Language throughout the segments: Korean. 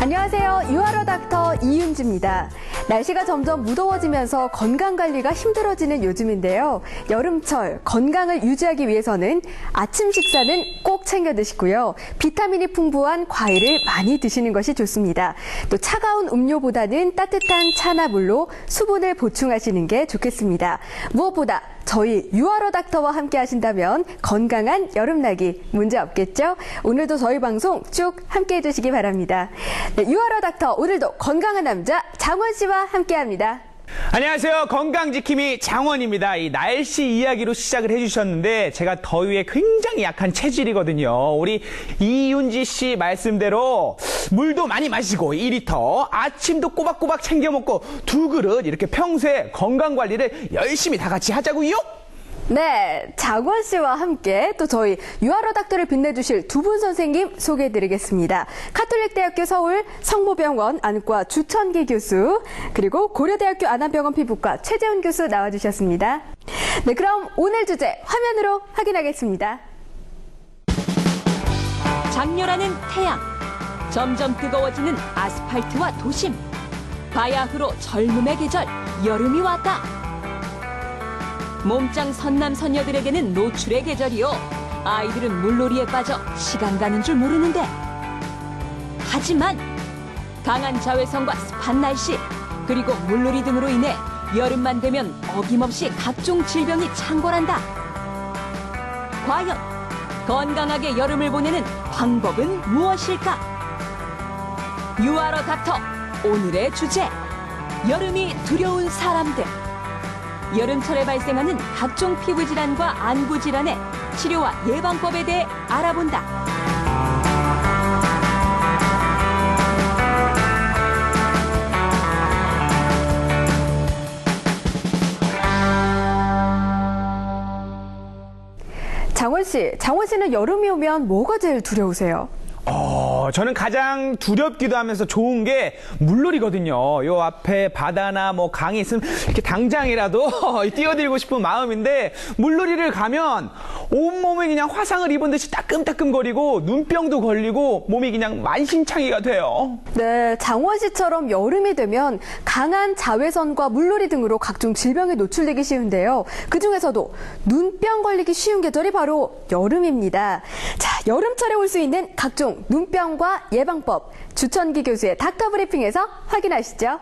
안녕하세요. 유아러 닥터 이윤지입니다. 날씨가 점점 무더워지면서 건강관리가 힘들어지는 요즘인데요. 여름철 건강을 유지하기 위해서는 아침 식사는 꼭 챙겨 드시고요. 비타민이 풍부한 과일을 많이 드시는 것이 좋습니다. 또 차가운 음료보다는 따뜻한 차나 물로 수분을 보충하시는 게 좋겠습니다. 무엇보다 저희 유아러 닥터와 함께 하신다면 건강한 여름나기 문제 없겠죠? 오늘도 저희 방송 쭉 함께 해주시기 바랍니다. 네, 유아러 닥터 오늘도 건강한 남자 장원 씨와 함께합니다. 안녕하세요. 건강지킴이 장원입니다. 이 날씨 이야기로 시작을 해주셨는데 제가 더위에 굉장히 약한 체질이거든요. 우리 이윤지 씨 말씀대로 물도 많이 마시고 2리터, 아침도 꼬박꼬박 챙겨 먹고 2그릇 이렇게 평소에 건강관리를 열심히 다 같이 하자고요. 네, 장원 씨와 함께 또 저희 유아러 닥터를 빛내주실 두 분 선생님 소개해드리겠습니다. 카톨릭대학교 서울 성모병원 안과 주천기 교수, 그리고 고려대학교 안암병원 피부과 최재훈 교수 나와주셨습니다. 네, 그럼 오늘 주제 화면으로 확인하겠습니다. 장렬하는 태양, 점점 뜨거워지는 아스팔트와 도심, 바야흐로 젊음의 계절, 여름이 왔다. 몸짱 선남 선녀들에게는 노출의 계절이요. 아이들은 물놀이에 빠져 시간 가는 줄 모르는데. 하지만 강한 자외선과 습한 날씨, 그리고 물놀이 등으로 인해 여름만 되면 어김없이 각종 질병이 창궐한다. 과연 건강하게 여름을 보내는 방법은 무엇일까? 유아러 닥터 오늘의 주제, 여름이 두려운 사람들. 여름철에 발생하는 각종 피부질환과 안구질환의 치료와 예방법에 대해 알아본다. 장원 씨는 여름이 오면 뭐가 제일 두려우세요? 저는 가장 두렵기도 하면서 좋은 게 물놀이거든요. 요 앞에 바다나 뭐 강이 있으면 이렇게 당장이라도 뛰어들고 싶은 마음인데, 물놀이를 가면 온몸에 그냥 화상을 입은 듯이 따끔따끔거리고 눈병도 걸리고 몸이 그냥 만신창이가 돼요. 네, 장원 씨처럼 여름이 되면 강한 자외선과 물놀이 등으로 각종 질병에 노출되기 쉬운데요. 그중에서도 눈병 걸리기 쉬운 계절이 바로 여름입니다. 자, 여름철에 올 수 있는 각종 눈병과 예방법, 주천기 교수의 닥터 브리핑에서 확인하시죠.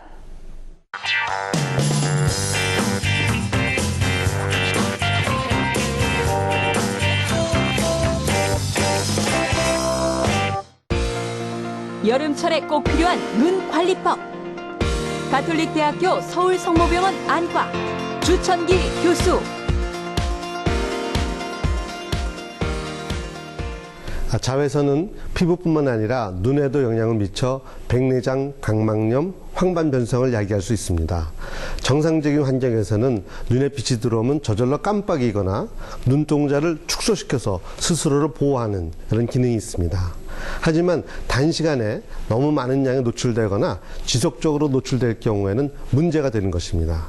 여름철에 꼭 필요한 눈 관리법. 가톨릭대학교 서울 성모병원 안과 주천기 교수. 자외선은 피부뿐만 아니라 눈에도 영향을 미쳐 백내장, 각막염, 황반변성을 야기할 수 있습니다. 정상적인 환경에서는 눈에 빛이 들어오면 저절로 깜빡이거나 눈동자를 축소시켜서 스스로를 보호하는 그런 기능이 있습니다. 하지만 단시간에 너무 많은 양에 노출되거나 지속적으로 노출될 경우에는 문제가 되는 것입니다.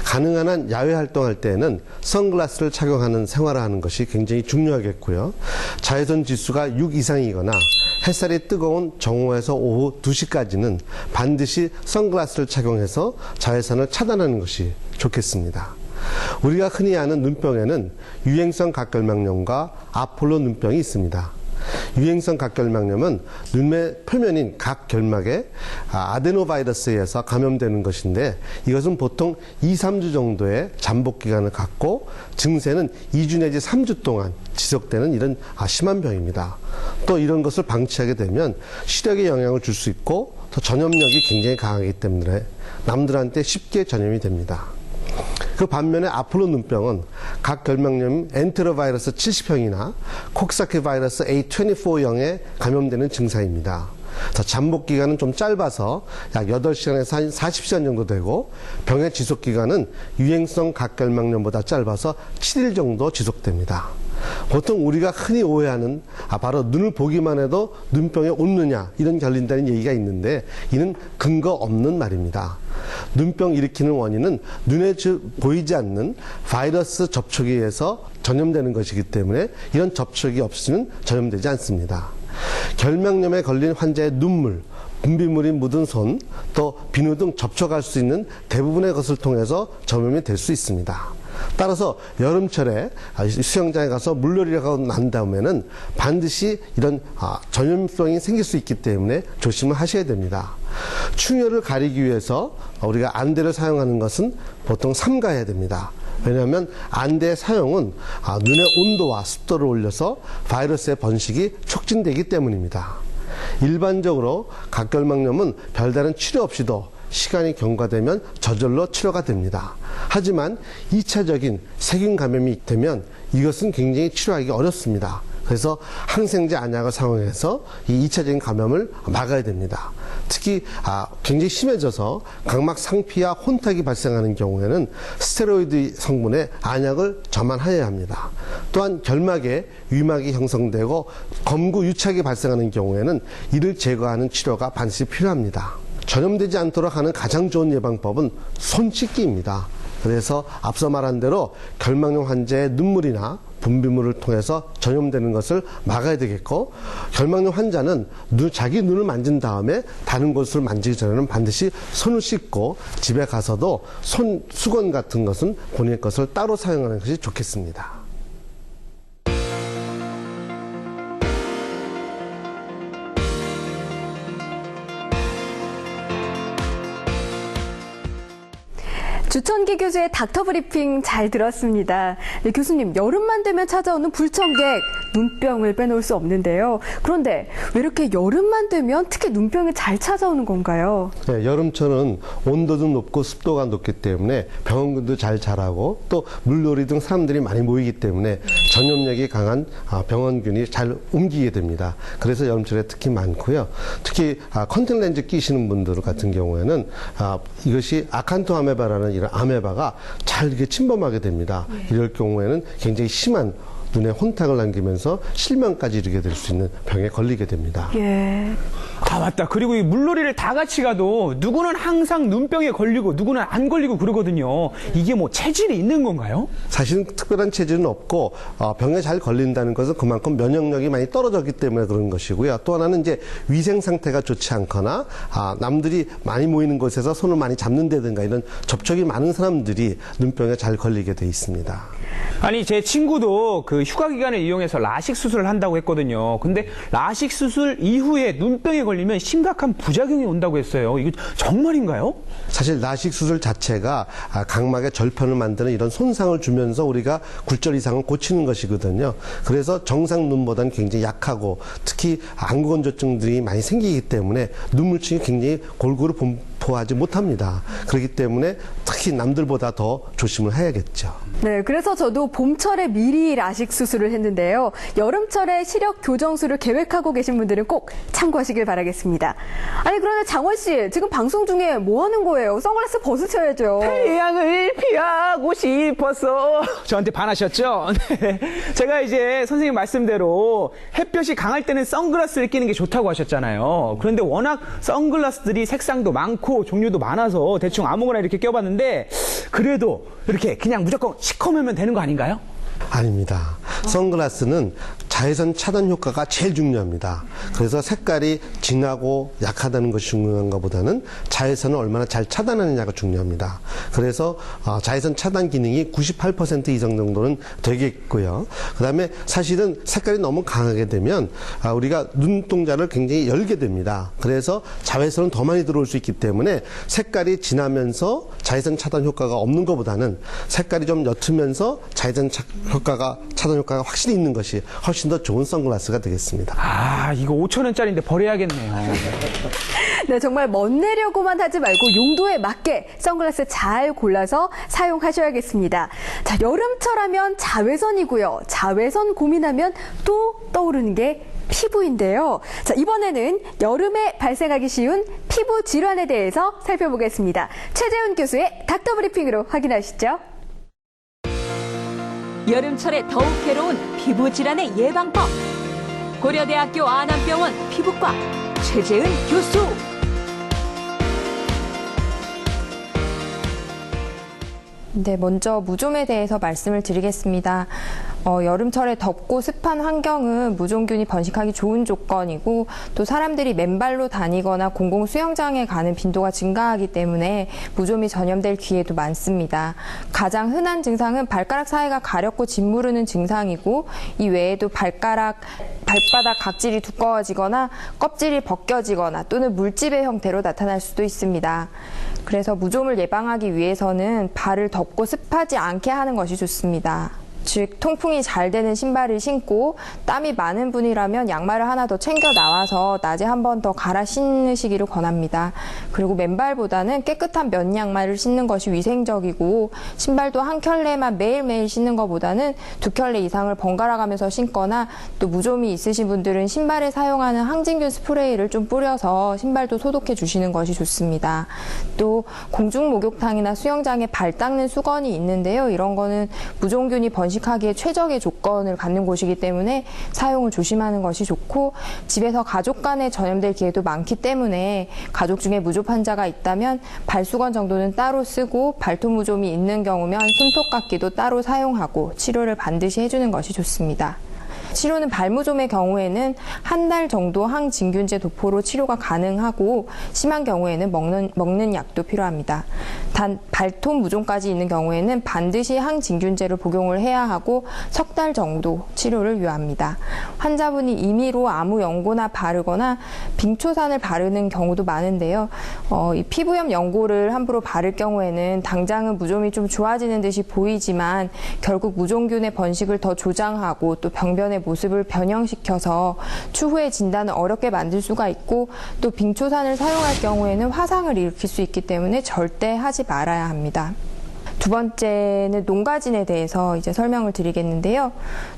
가능한 한 야외 활동할 때에는 선글라스를 착용하는 생활을 하는 것이 굉장히 중요하겠고요. 자외선 지수가 6 이상이거나 햇살이 뜨거운 정오에서 오후 2시까지는 반드시 선글라스를 착용해서 자외선을 차단하는 것이 좋겠습니다. 우리가 흔히 아는 눈병에는 유행성 각결막염과 아폴로 눈병이 있습니다. 유행성 각결막염은 눈의 표면인 각결막에 아데노바이러스에 의해서 감염되는 것인데, 이것은 보통 2-3주 정도의 잠복 기간을 갖고 증세는 2주 내지 3주 동안 지속되는 이런 심한 병입니다. 또 이런 것을 방치하게 되면 시력에 영향을 줄 수 있고 또 전염력이 굉장히 강하기 때문에 남들한테 쉽게 전염이 됩니다. 그 반면에 아폴로 눈병은 각결막염 엔테로바이러스 70형이나 콕사키 바이러스 A24형에 감염되는 증상입니다. 잠복 기간은 좀 짧아서 약 8시간에서 한 40시간 정도 되고, 병의 지속 기간은 유행성 각결막염보다 짧아서 7일 정도 지속됩니다. 보통 우리가 흔히 오해하는 바로 눈을 보기만 해도 눈병에 옮느냐 이런 결린다는 얘기가 있는데, 이는 근거 없는 말입니다. 눈병 일으키는 원인은 눈에 보이지 않는 바이러스 접촉에 의해서 전염되는 것이기 때문에 이런 접촉이 없으면 전염되지 않습니다. 결막염에 걸린 환자의 눈물, 분비물이 묻은 손, 또 비누 등 접촉할 수 있는 대부분의 것을 통해서 전염이 될 수 있습니다. 따라서 여름철에 수영장에 가서 물놀이를 하고 난 다음에는 반드시 이런 전염성이 생길 수 있기 때문에 조심을 하셔야 됩니다. 충혈을 가리기 위해서 우리가 안대를 사용하는 것은 보통 삼가해야 됩니다. 왜냐하면 안대 사용은 눈의 온도와 습도를 올려서 바이러스의 번식이 촉진되기 때문입니다. 일반적으로 각결막염은 별다른 치료 없이도 시간이 경과되면 저절로 치료가 됩니다. 하지만 2차적인 세균 감염이 되면 이것은 굉장히 치료하기 어렵습니다. 그래서 항생제 안약을 사용해서 이 2차적인 감염을 막아야 됩니다. 특히 굉장히 심해져서 각막 상피와 혼탁이 발생하는 경우에는 스테로이드 성분의 안약을 저만하여야 합니다. 또한 결막에 위막이 형성되고 검구 유착이 발생하는 경우에는 이를 제거하는 치료가 반드시 필요합니다. 전염되지 않도록 하는 가장 좋은 예방법은 손 씻기입니다. 그래서 앞서 말한 대로 결막염 환자의 눈물이나 분비물을 통해서 전염되는 것을 막아야 되겠고, 결막염 환자는 자기 눈을 만진 다음에 다른 곳을 만지기 전에는 반드시 손을 씻고 집에 가서도 손 수건 같은 것은 본인의 것을 따로 사용하는 것이 좋겠습니다. 주천기 교수의 닥터 브리핑 잘 들었습니다. 네, 교수님, 여름만 되면 찾아오는 불청객, 눈병을 빼놓을 수 없는데요. 그런데 왜 이렇게 여름만 되면 특히 눈병이 잘 찾아오는 건가요? 네, 여름철은 온도도 높고 습도가 높기 때문에 병원균도 잘 자라고 또 물놀이 등 사람들이 많이 모이기 때문에 전염력이 강한 병원균이 잘 옮기게 됩니다. 그래서 여름철에 특히 많고요. 특히 컨택 렌즈 끼시는 분들 같은 경우에는 이것이 아칸토 아메바라는 이런 아메바가 잘 이렇게 침범하게 됩니다. 이럴 경우에는 굉장히 심한 눈에 혼탁을 남기면서 실명까지 이르게 될 수 있는 병에 걸리게 됩니다. 예. 맞다. 그리고 이 물놀이를 다 같이 가도 누구는 항상 눈병에 걸리고 누구는 안 걸리고 그러거든요. 이게 뭐 체질이 있는 건가요? 사실은 특별한 체질은 없고 병에 잘 걸린다는 것은 그만큼 면역력이 많이 떨어졌기 때문에 그런 것이고요. 또 하나는 이제 위생 상태가 좋지 않거나 남들이 많이 모이는 곳에서 손을 많이 잡는다든가 이런 접촉이 많은 사람들이 눈병에 잘 걸리게 돼 있습니다. 아니, 제 친구도 그 휴가 기간을 이용해서 라식 수술을 한다고 했거든요. 근데 라식 수술 이후에 눈병에 걸리면 심각한 부작용이 온다고 했어요. 이거 정말인가요? 사실 라식 수술 자체가 각막의 절편을 만드는 이런 손상을 주면서 우리가 굴절 이상을 고치는 것이거든요. 그래서 정상 눈보다는 굉장히 약하고 특히 안구건조증들이 많이 생기기 때문에 눈물층이 굉장히 골고루 분포하지 못합니다. 그렇기 때문에 특히 남들보다 더 조심을 해야겠죠. 네, 그래서 저도 봄철에 미리 라식 수술을 했는데요. 여름철에 시력 교정술을 계획하고 계신 분들은 꼭 참고하시길 바라겠습니다. 아니, 그런데 장원 씨, 지금 방송 중에 뭐 하는 거예요? 선글라스 벗으셔야죠. 태양을 피하고 싶어서 저한테 반하셨죠? 네. 제가 이제 선생님 말씀대로 햇볕이 강할 때는 선글라스를 끼는 게 좋다고 하셨잖아요. 그런데 워낙 선글라스들이 색상도 많고 종류도 많아서 대충 아무거나 이렇게 껴봤는데 그래도 이렇게 그냥 무조건 시커매면 되는 거 아닌가요? 아닙니다. 선글라스는 자외선 차단 효과가 제일 중요합니다. 그래서 색깔이 진하고 약하다는 것이 중요한 것보다는 자외선을 얼마나 잘 차단하느냐가 중요합니다. 그래서 자외선 차단 기능이 98% 이상 정도는 되겠고요. 그 다음에 사실은 색깔이 너무 강하게 되면 우리가 눈동자를 굉장히 열게 됩니다. 그래서 자외선은 더 많이 들어올 수 있기 때문에 색깔이 진하면서 자외선 차단 효과가 없는 것보다는 색깔이 좀 옅으면서 자외선 차단 효과가 확실히 있는 것이 훨씬 더 좋은 선글라스가 되겠습니다. 이거 5,000원짜리인데 버려야겠네요. 네, 정말 멋내려고만 하지 말고 용도에 맞게 선글라스 잘 골라서 사용하셔야겠습니다. 자, 여름철 하면 자외선이고요. 자외선 고민하면 또 떠오르는 게 피부인데요. 자, 이번에는 여름에 발생하기 쉬운 피부 질환에 대해서 살펴보겠습니다. 최재훈 교수의 닥터 브리핑으로 확인하시죠. 여름철에 더욱 괴로운 피부 질환의 예방법. 고려대학교 안암병원 피부과 최재은 교수. 네, 먼저 무좀에 대해서 말씀을 드리겠습니다. 여름철에 덥고 습한 환경은 무좀균이 번식하기 좋은 조건이고 또 사람들이 맨발로 다니거나 공공 수영장에 가는 빈도가 증가하기 때문에 무좀이 전염될 기회도 많습니다. 가장 흔한 증상은 발가락 사이가 가렵고 짓무르는 증상이고 이 외에도 발바닥 각질이 두꺼워지거나 껍질이 벗겨지거나 또는 물집의 형태로 나타날 수도 있습니다. 그래서 무좀을 예방하기 위해서는 발을 덥고 습하지 않게 하는 것이 좋습니다. 즉 통풍이 잘 되는 신발을 신고 땀이 많은 분이라면 양말을 하나 더 챙겨 나와서 낮에 한 번 더 갈아 신으시기를 권합니다. 그리고 맨발보다는 깨끗한 면 양말을 신는 것이 위생적이고 신발도 한 켤레만 매일매일 신는 것보다는 두 켤레 이상을 번갈아 가면서 신거나 또 무좀이 있으신 분들은 신발에 사용하는 항진균 스프레이를 좀 뿌려서 신발도 소독해 주시는 것이 좋습니다. 또 공중 목욕탕이나 수영장에 발 닦는 수건이 있는데요. 이런 거는 무좀균이 번식하기에 최적의 조건을 갖는 곳이기 때문에 사용을 조심하는 것이 좋고 집에서 가족 간에 전염될 기회도 많기 때문에 가족 중에 무좀 환자가 있다면 발수건 정도는 따로 쓰고 발톱 무좀이 있는 경우면 손톱깎이도 따로 사용하고 치료를 반드시 해주는 것이 좋습니다. 치료는 발무좀의 경우에는 한 달 정도 항진균제 도포로 치료가 가능하고 심한 경우에는 먹는 약도 필요합니다. 단 발톱 무좀까지 있는 경우에는 반드시 항진균제를 복용을 해야 하고 석 달 정도 치료를 요합니다. 환자분이 임의로 아무 연고나 바르거나 빙초산을 바르는 경우도 많은데요. 이 피부염 연고를 함부로 바를 경우에는 당장은 무좀이 좀 좋아지는 듯이 보이지만 결국 무좀균의 번식을 더 조장하고 또 병변의 모습을 변형시켜서 추후에 진단을 어렵게 만들 수가 있고 또 빙초산을 사용할 경우에는 화상을 일으킬 수 있기 때문에 절대 하지 말아야 합니다. 두 번째는 농가진에 대해서 이제 설명을 드리겠는데요.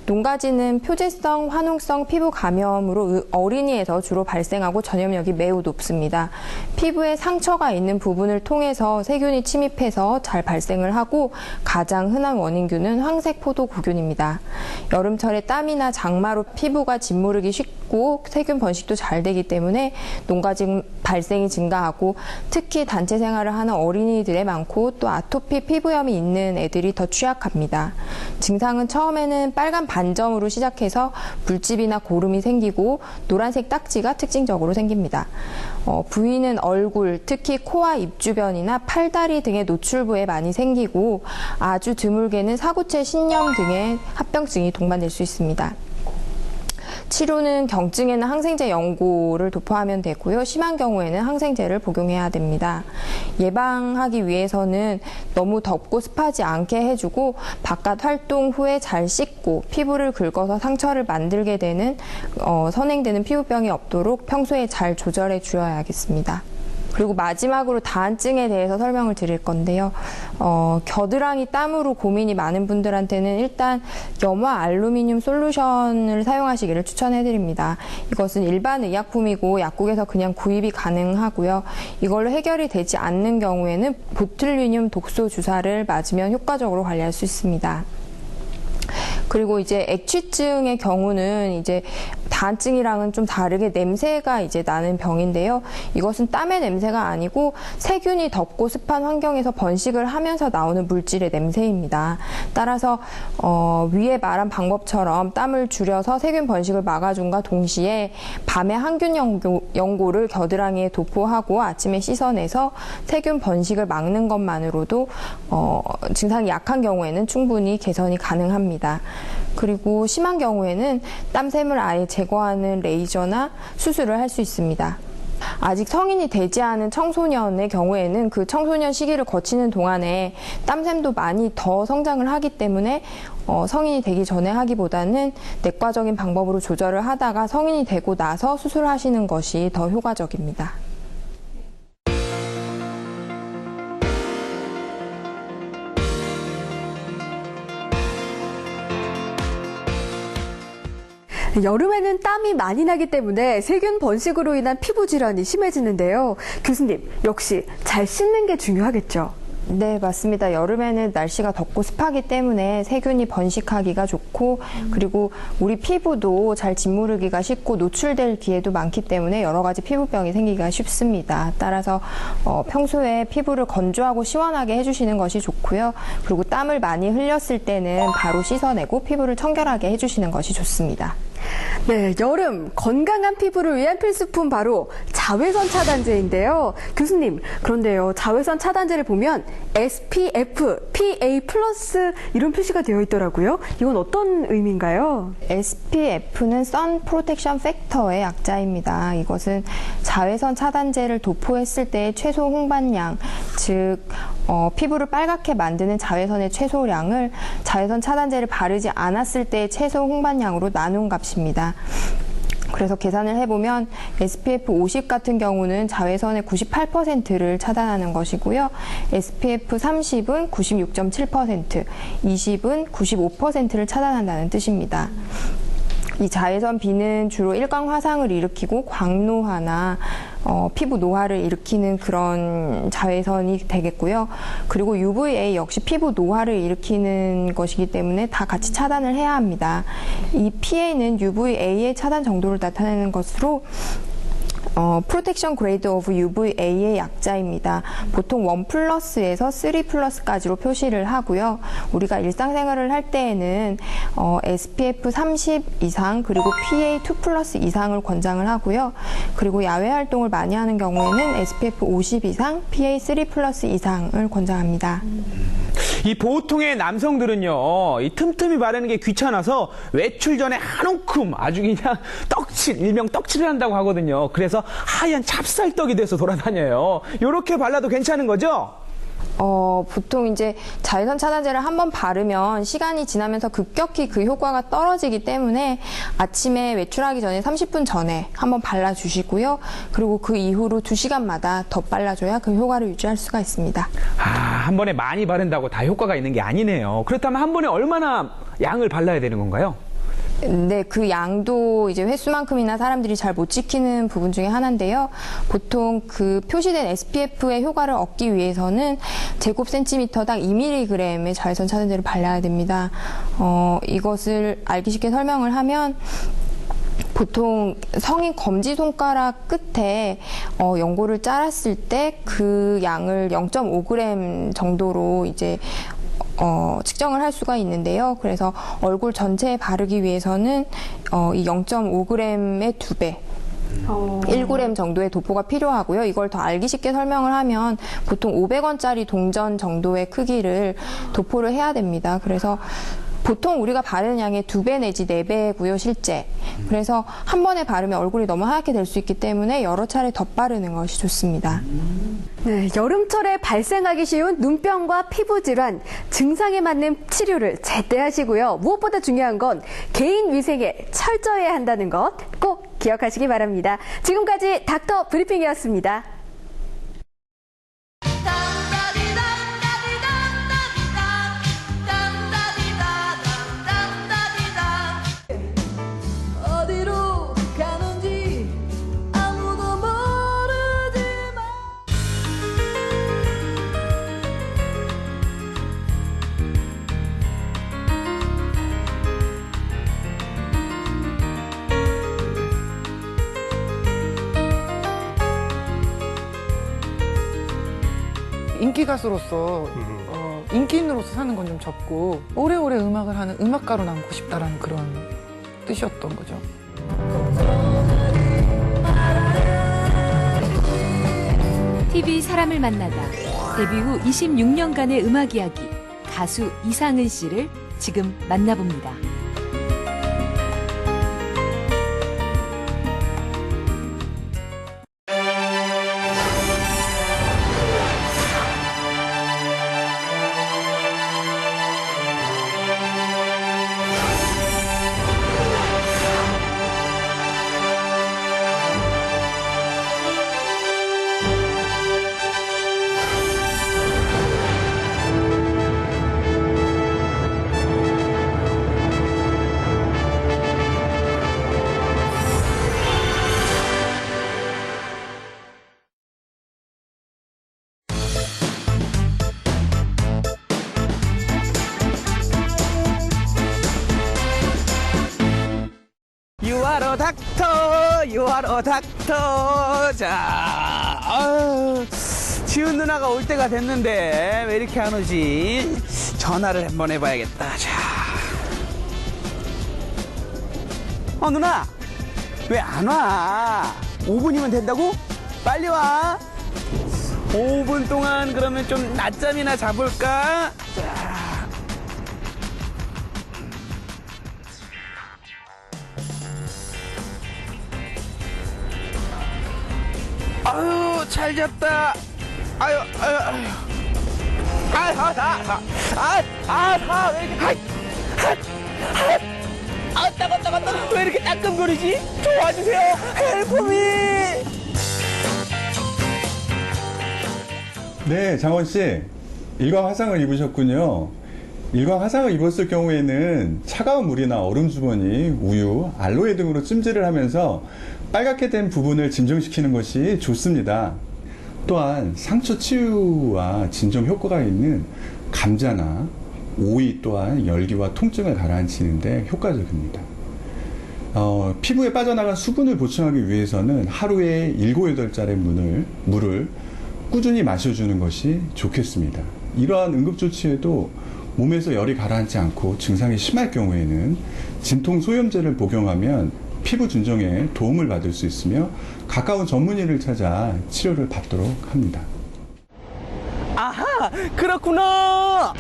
농가진은 표재성, 화농성 피부 감염으로 어린이에서 주로 발생하고 전염력이 매우 높습니다. 피부에 상처가 있는 부분을 통해서 세균이 침입해서 잘 발생을 하고 가장 흔한 원인균은 황색포도구균입니다. 여름철에 땀이나 장마로 피부가 짓무르기 쉽고 세균 번식도 잘 되기 때문에 농가진 발생이 증가하고 특히 단체 생활을 하는 어린이들에 많고 또 아토피 피부염이 있는 애들이 더 취약합니다. 증상은 처음에는 빨간 반점으로 시작해서 물집이나 고름이 생기고 노란색 딱지가 특징적으로 생깁니다. 부위는 얼굴, 특히 코와 입 주변이나 팔다리 등의 노출부에 많이 생기고 아주 드물게는 사구체 신염 등의 합병증이 동반될 수 있습니다. 치료는 경증에는 항생제 연고를 도포하면 되고요. 심한 경우에는 항생제를 복용해야 됩니다. 예방하기 위해서는 너무 덥고 습하지 않게 해주고 바깥 활동 후에 잘 씻고 피부를 긁어서 상처를 만들게 되는 선행되는 피부병이 없도록 평소에 잘 조절해 주어야겠습니다. 그리고 마지막으로 다한증에 대해서 설명을 드릴 건데요. 겨드랑이 땀으로 고민이 많은 분들한테는 일단 염화 알루미늄 솔루션을 사용하시기를 추천해드립니다. 이것은 일반 의약품이고 약국에서 그냥 구입이 가능하고요. 이걸로 해결이 되지 않는 경우에는 보툴리늄 독소 주사를 맞으면 효과적으로 관리할 수 있습니다. 그리고 이제 액취증의 경우는 이제 다한증이랑은 좀 다르게 냄새가 이제 나는 병인데요. 이것은 땀의 냄새가 아니고 세균이 덥고 습한 환경에서 번식을 하면서 나오는 물질의 냄새입니다. 따라서 위에 말한 방법처럼 땀을 줄여서 세균 번식을 막아준과 동시에 밤에 항균 연고를 겨드랑이에 도포하고 아침에 씻어내서 세균 번식을 막는 것만으로도 증상이 약한 경우에는 충분히 개선이 가능합니다. 그리고 심한 경우에는 땀샘을 아예 제거하는 레이저나 수술을 할 수 있습니다. 아직 성인이 되지 않은 청소년의 경우에는 그 청소년 시기를 거치는 동안에 땀샘도 많이 더 성장을 하기 때문에 성인이 되기 전에 하기보다는 내과적인 방법으로 조절을 하다가 성인이 되고 나서 수술하시는 것이 더 효과적입니다. 여름에는 땀이 많이 나기 때문에 세균 번식으로 인한 피부 질환이 심해지는데요. 교수님, 역시 잘 씻는 게 중요하겠죠? 네, 맞습니다. 여름에는 날씨가 덥고 습하기 때문에 세균이 번식하기가 좋고 그리고 우리 피부도 잘 짓무르기가 쉽고 노출될 기회도 많기 때문에 여러 가지 피부병이 생기기가 쉽습니다. 따라서 평소에 피부를 건조하고 시원하게 해주시는 것이 좋고요. 그리고 땀을 많이 흘렸을 때는 바로 씻어내고 피부를 청결하게 해주시는 것이 좋습니다. 네, 여름 건강한 피부를 위한 필수품 바로 자외선 차단제인데요. 교수님, 그런데요, 자외선 차단제를 보면 SPF, PA+ 이런 표시가 되어 있더라고요. 이건 어떤 의미인가요? SPF는 Sun Protection Factor의 약자입니다. 이것은 자외선 차단제를 도포했을 때의 최소 홍반량, 즉 피부를 빨갛게 만드는 자외선의 최소량을 자외선 차단제를 바르지 않았을 때의 최소 홍반량으로 나눈 값입니다. 그래서 계산을 해보면 SPF 50 같은 경우는 자외선의 98%를 차단하는 것이고요. SPF 30은 96.7%, 20은 95%를 차단한다는 뜻입니다. 이 자외선 B는 주로 일광 화상을 일으키고 광노화나 피부 노화를 일으키는 그런 자외선이 되겠고요. 그리고 UVA 역시 피부 노화를 일으키는 것이기 때문에 다 같이 차단을 해야 합니다. 이 PA는 UVA의 차단 정도를 나타내는 것으로 프로텍션 그레이드 오브 UVA의 약자입니다. 보통 1+에서 3+까지로 표시를 하고요. 우리가 일상생활을 할 때에는 SPF 30 이상 그리고 PA 2+ 이상을 권장을 하고요. 그리고 야외 활동을 많이 하는 경우에는 SPF 50 이상, PA 3+ 이상을 권장합니다. 이 보통의 남성들은요, 이 틈틈이 바르는 게 귀찮아서 외출 전에 한 움큼 아주 그냥 일명 떡칠을 한다고 하거든요. 그래서 하얀 찹쌀떡이 돼서 돌아다녀요. 이렇게 발라도 괜찮은 거죠? 보통 이제 자외선 차단제를 한번 바르면 시간이 지나면서 급격히 그 효과가 떨어지기 때문에 아침에 외출하기 전에 30분 전에 한번 발라주시고요. 그리고 그 이후로 2시간마다 더 발라줘야 그 효과를 유지할 수가 있습니다. 한 번에 많이 바른다고 다 효과가 있는 게 아니네요. 그렇다면 한 번에 얼마나 양을 발라야 되는 건가요? 네, 그 양도 이제 횟수만큼이나 사람들이 잘 못 지키는 부분 중에 하나인데요. 보통 그 표시된 SPF의 효과를 얻기 위해서는 제곱센티미터당 2mg의 자외선 차단제를 발라야 됩니다. 이것을 알기 쉽게 설명을 하면 보통 성인 검지손가락 끝에 연고를 짜랐을 때 그 양을 0.5g 정도로 이제 측정을 할 수가 있는데요. 그래서 얼굴 전체에 바르기 위해서는 이 0.5g의 2배, 1g 정도의 도포가 필요하고요. 이걸 더 알기 쉽게 설명을 하면 보통 500원짜리 동전 정도의 크기를 도포를 해야 됩니다. 그래서 보통 우리가 바르는 양의 2배 내지 4배고요, 실제. 그래서 한 번에 바르면 얼굴이 너무 하얗게 될 수 있기 때문에 여러 차례 덧바르는 것이 좋습니다. 네, 여름철에 발생하기 쉬운 눈병과 피부 질환, 증상에 맞는 치료를 제때 하시고요. 무엇보다 중요한 건 개인 위생에 철저해야 한다는 것 꼭 기억하시기 바랍니다. 지금까지 닥터 브리핑이었습니다. 인기 가수로서 인기인으로서 사는 건 좀 접고 오래오래 음악을 하는 음악가로 남고 싶다라는 그런 뜻이었던 거죠. TV 사람을 만나다 데뷔 후 26년간의 음악 이야기 가수 이상은 씨를 지금 만나봅니다. 유아로 닥터, 유아로 닥터. 자, 지훈 누나가 올 때가 됐는데 왜 이렇게 안 오지? 전화를 한번 해봐야겠다. 자, 누나 왜 안 와? 5분이면 된다고? 빨리 와. 5분 동안 그러면 좀 낮잠이나 자볼까? 자. 아유, 잘 잤다. 아유, 아유, 아유. 왜 이렇게, 따가, 왜 이렇게 따끔거리지? 도와주세요. 헬프미. 네, 장원 씨. 일광 화상을 입으셨군요. 일광 화상을 입었을 경우에는 차가운 물이나 얼음 주머니, 우유, 알로에 등으로 찜질을 하면서 빨갛게 된 부분을 진정시키는 것이 좋습니다. 또한 상처 치유와 진정 효과가 있는 감자나 오이 또한 열기와 통증을 가라앉히는데 효과적입니다. 피부에 빠져나간 수분을 보충하기 위해서는 하루에 7, 8잔의 물을 꾸준히 마셔주는 것이 좋겠습니다. 이러한 응급조치에도 몸에서 열이 가라앉지 않고 증상이 심할 경우에는 진통 소염제를 복용하면 피부 진정에 도움을 받을 수 있으며 가까운 전문의를 찾아 치료를 받도록 합니다. 아하, 그렇구나.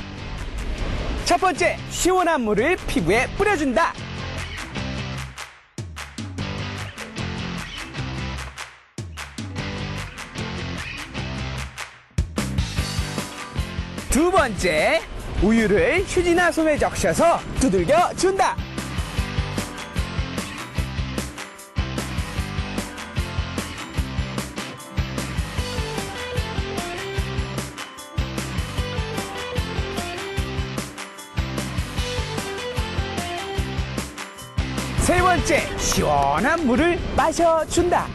첫 번째, 시원한 물을 피부에 뿌려준다. 두 번째, 우유를 휴지나 솜에 적셔서 두들겨 준다. 세 번째, 시원한 물을 마셔준다.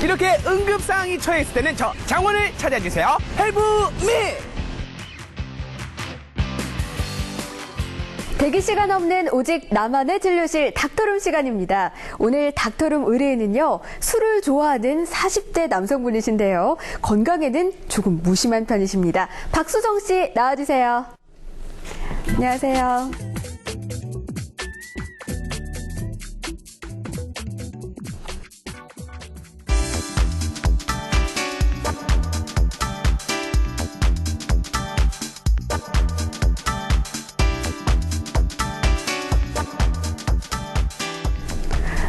이렇게 응급상황이 처했을 때는 저 장원을 찾아주세요. 헬프미! 대기 시간 없는 오직 나만의 진료실 닥터룸 시간입니다. 오늘 닥터룸 의뢰인은요, 술을 좋아하는 40대 남성분이신데요. 건강에는 조금 무심한 편이십니다. 박수정 씨 나와주세요. 안녕하세요.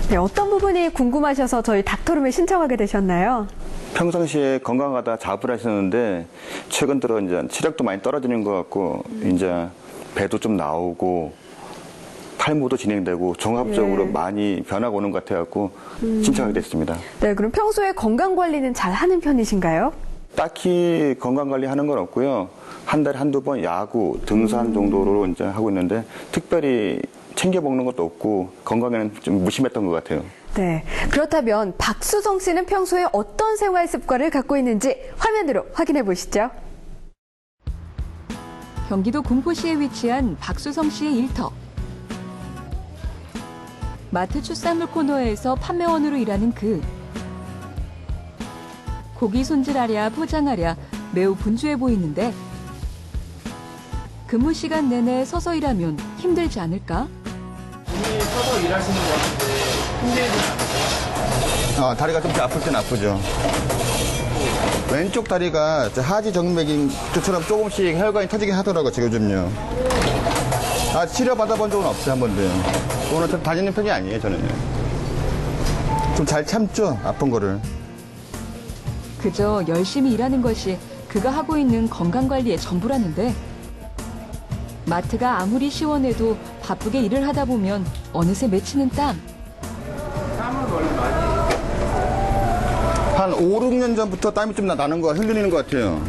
네, 어떤 부분이 궁금하셔서 저희 닥터룸에 신청하게 되셨나요? 평상시에 건강하다 자부를 하셨는데 최근 들어 이제 체력도 많이 떨어지는 것 같고 이제 배도 좀 나오고 탈모도 진행되고 종합적으로 예. 많이 변화가 오는 것 같아갖고 신청하게 됐습니다. 네, 그럼 평소에 건강 관리는 잘 하는 편이신가요? 딱히 건강 관리 하는 건 없고요. 한 달에 한두 번 야구, 등산 정도로 이제 하고 있는데 특별히 챙겨 먹는 것도 없고 건강에는 좀 무심했던 것 같아요. 네. 그렇다면 박수성 씨는 평소에 어떤 생활 습관을 갖고 있는지 화면으로 확인해 보시죠. 경기도 군포시에 위치한 박수성 씨의 일터. 마트 축산물 코너에서 판매원으로 일하는 그. 고기 손질하랴 포장하랴 매우 분주해 보이는데 근무 시간 내내 서서 일하면 힘들지 않을까? 본인이 서서 일하시는 것 같은데 힘들진 않으세요? 다리가 좀 아플 땐 아프죠. 왼쪽 다리가 하지 정맥인처럼 조금씩 혈관이 터지긴 하더라고요, 요즘요. 치료 받아본 적은 없어요, 한 번도요. 오늘 좀 다니는 편이 아니에요, 저는요. 좀 잘 참죠, 아픈 거를. 그저 열심히 일하는 것이 그가 하고 있는 건강관리의 전부라는데 마트가 아무리 시원해도 바쁘게 일을 하다 보면 어느새 맺히는 땀. 한 5, 6년 전부터 땀이 좀 나는 거, 흘리는 것 같아요.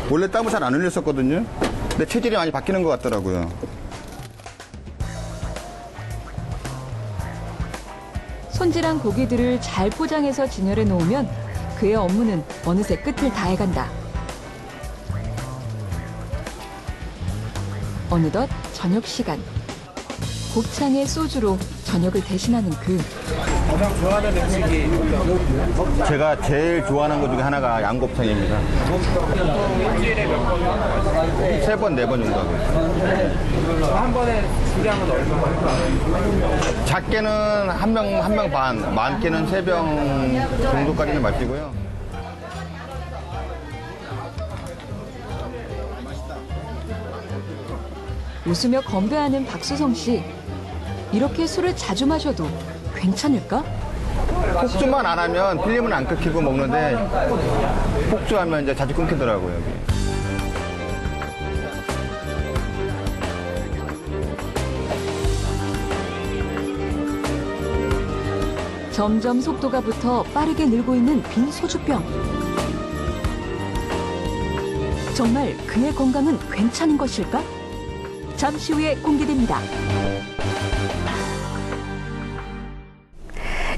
원래 땀을 잘 안 흘렸었거든요. 근데 체질이 많이 바뀌는 것 같더라고요. 손질한 고기들을 잘 포장해서 진열해 놓으면 그의 업무는 어느새 끝을 다해간다. 어느덧 저녁 시간. 곱창의 소주로 저녁을 대신하는 그. 가장 좋아하는 음식이 제가 제일 좋아하는 것 중에 하나가 양곱창입니다. 일주일에 몇 번? 3번, 4번 정도 하고. 한 번에 주량은 얼마나? 작게는 한 명 반, 많게는 3병 정도까지는 마시고요. 웃으며 건배하는 박수성 씨. 이렇게 술을 자주 마셔도 괜찮을까? 폭주만 안 하면 필름은 안 끊기고 먹는데 폭주하면 이제 자주 끊기더라고요. 여기. 점점 속도가 붙어 빠르게 늘고 있는 빈 소주병. 정말 그의 건강은 괜찮은 것일까? 잠시 후에 공개됩니다.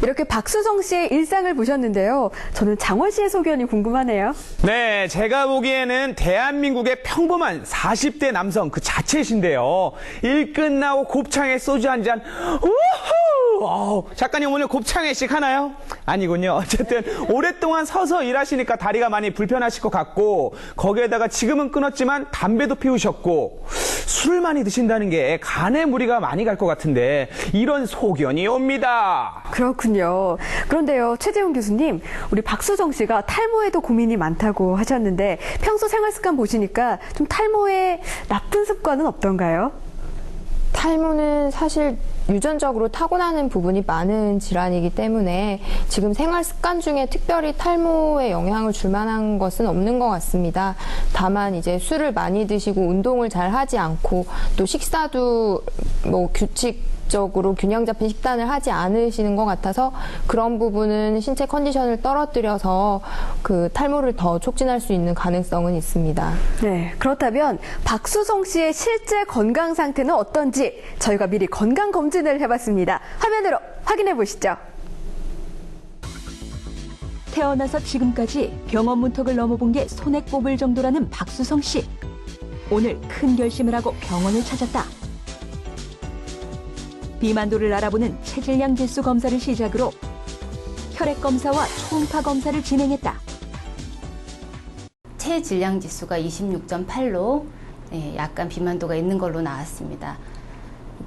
이렇게 박수성 씨의 일상을 보셨는데요. 저는 장원 씨의 소견이 궁금하네요. 네, 제가 보기에는 대한민국의 평범한 40대 남성 그 자체이신데요. 일 끝나고 곱창에 소주 한 잔, 우후! 작가님 오늘 곱창 회식 하나요? 아니군요. 어쨌든 오랫동안 서서 일하시니까 다리가 많이 불편하실 것 같고 거기에다가 지금은 끊었지만 담배도 피우셨고 술을 많이 드신다는 게 간에 무리가 많이 갈 것 같은데 이런 소견이 옵니다. 그렇군요. 그런데요, 최재훈 교수님, 우리 박수정 씨가 탈모에도 고민이 많다고 하셨는데 평소 생활 습관 보시니까 좀 탈모에 나쁜 습관은 없던가요? 탈모는 사실 유전적으로 타고나는 부분이 많은 질환이기 때문에 지금 생활 습관 중에 특별히 탈모에 영향을 줄 만한 것은 없는 것 같습니다. 다만 이제 술을 많이 드시고 운동을 잘 하지 않고 또 식사도 뭐 규칙적으로 균형 잡힌 식단을 하지 않으시는 것 같아서 그런 부분은 신체 컨디션을 떨어뜨려서 그 탈모를 더 촉진할 수 있는 가능성은 있습니다. 네, 그렇다면 박수성 씨의 실제 건강 상태는 어떤지 저희가 미리 건강 검진을 해봤습니다. 화면으로 확인해 보시죠. 태어나서 지금까지 병원 문턱을 넘어본 게 손에 꼽을 정도라는 박수성 씨. 오늘 큰 결심을 하고 병원을 찾았다. 비만도를 알아보는 체질량 지수 검사를 시작으로 혈액 검사와 초음파 검사를 진행했다. 체질량 지수가 26.8로 약간 비만도가 있는 걸로 나왔습니다.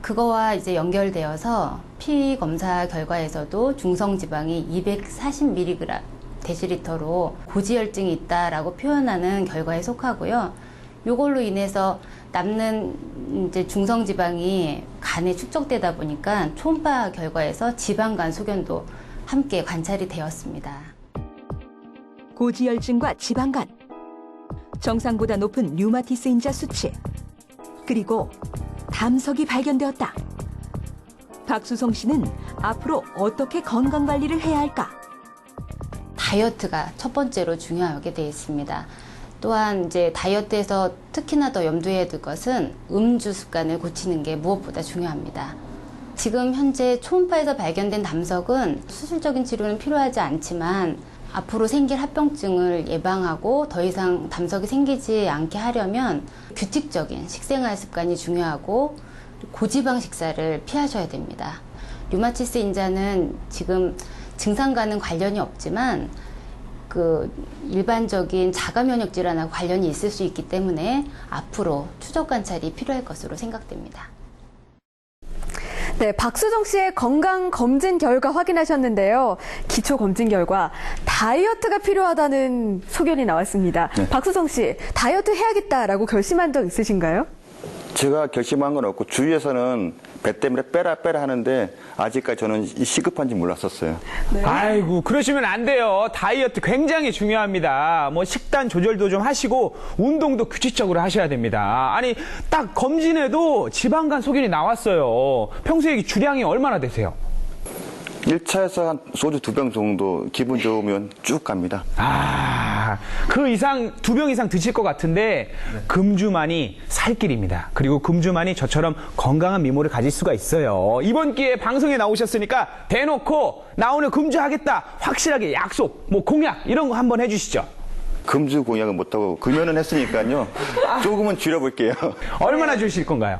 그거와 이제 연결되어서 피 검사 결과에서도 중성지방이 240mg 데시리터로 고지혈증이 있다라고 표현하는 결과에 속하고요. 이걸로 인해서 남는 이제 중성지방이 간에 축적되다 보니까 초음파 결과에서 지방간 소견도 함께 관찰이 되었습니다. 고지혈증과 지방간, 정상보다 높은 류마티스 인자 수치, 그리고 담석이 발견되었다. 박수성 씨는 앞으로 어떻게 건강관리를 해야 할까? 다이어트가 첫 번째로 중요하게 되어 있습니다. 또한 이제 다이어트에서 특히나 더 염두해야 될 것은 음주 습관을 고치는 게 무엇보다 중요합니다. 지금 현재 초음파에서 발견된 담석은 수술적인 치료는 필요하지 않지만 앞으로 생길 합병증을 예방하고 더 이상 담석이 생기지 않게 하려면 규칙적인 식생활 습관이 중요하고 고지방 식사를 피하셔야 됩니다. 류마티스 인자는 지금 증상과는 관련이 없지만 그 일반적인 자가 면역 질환하고 관련이 있을 수 있기 때문에 앞으로 추적 관찰이 필요할 것으로 생각됩니다. 네, 박수정 씨의 건강 검진 결과 확인하셨는데요. 기초 검진 결과 다이어트가 필요하다는 소견이 나왔습니다. 네. 박수정 씨, 다이어트 해야겠다라고 결심한 적 있으신가요? 제가 결심한 건 없고 주위에서는 배 때문에 빼라 하는데 아직까지 저는 시급한지 몰랐었어요. 아이고, 그러시면 안 돼요. 다이어트 굉장히 중요합니다. 뭐 식단 조절도 좀 하시고 운동도 규칙적으로 하셔야 됩니다. 아니, 딱 검진해도 지방간 소견이 나왔어요. 평소에 주량이 얼마나 되세요? 1차에서 한 소주 2병 정도 기분 좋으면 쭉 갑니다. 그 이상 2병 이상 드실 것 같은데 금주만이 살길입니다. 그리고 금주만이 저처럼 건강한 미모를 가질 수가 있어요. 이번 기회에 방송에 나오셨으니까 대놓고 나 오늘 금주하겠다 확실하게 약속, 뭐 공약 이런 거 한번 해주시죠. 금주 공약은 못하고 금연은 했으니까요. 조금은 줄여볼게요. 얼마나 주실 건가요?